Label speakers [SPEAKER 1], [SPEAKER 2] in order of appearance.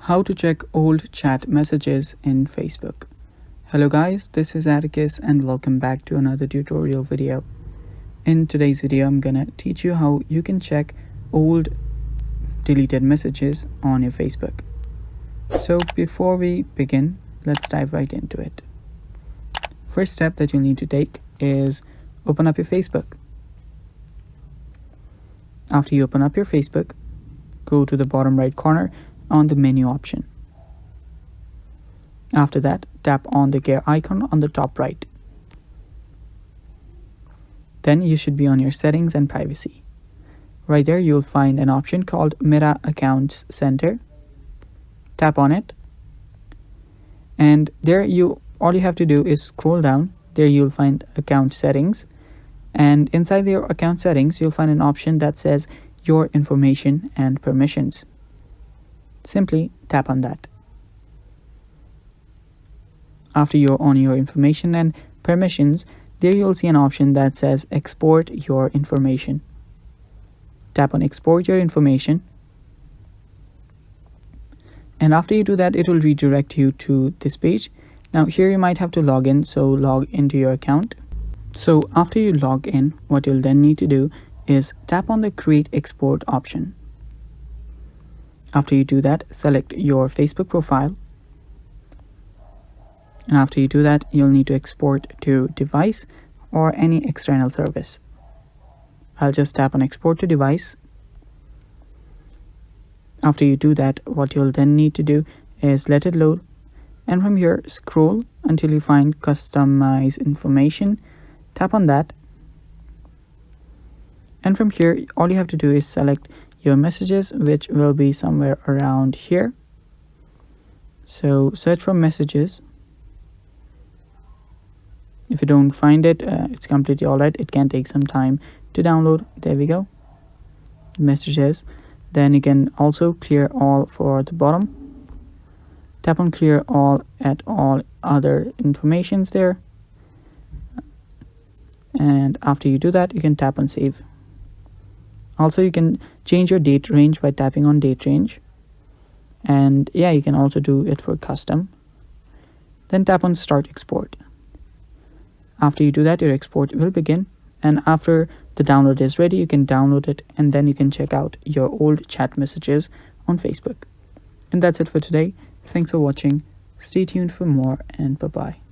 [SPEAKER 1] How to check old chat messages in Facebook. Hello guys, this is Atticus and welcome back to another tutorial video. In today's video, I'm gonna teach you how you can check old deleted messages on your Facebook. So before we begin, let's dive right into it. First step that you'll need to take is open up your Facebook. After you open up your Facebook, go to the bottom right corner on the menu option. After that, tap on the gear icon on the top right. Then you should be on your settings and privacy. Right there you'll find an option called Meta Accounts Center. Tap on it. And there all you have to do is scroll down. There you'll find account settings. And inside your account settings, you'll find an option that says your information and permissions. Simply tap on that. After you're on your information and permissions, there you'll see an option that says export your information. Tap on export your information. And after you do that, it will redirect you to this page. Now here you might have to log in, so log into your account. So after you log in, what you'll then need to do is tap on the create export option. After you do that, select your Facebook profile. And after you do that, you'll need to export to device or any external service. I'll just tap on export to device. After you do that, what you'll then need to do is let it load. And from here, scroll until you find customize information. Tap on that. And from here, all you have to do is select your messages, which will be somewhere around here. So search for messages. If you don't find it, it's completely all right. It can take some time to download. There we go. Messages. Then you can also clear all for the bottom. Tap on clear all at all other informations there. And after you do that, you can tap on save. Also, you can change your date range by tapping on date range. And yeah, you can also do it for custom. Then tap on start export. After you do that, your export will begin. And after the download is ready, you can download it and then you can check out your old chat messages on Facebook. And that's it for today. Thanks for watching. Stay tuned for more and bye-bye.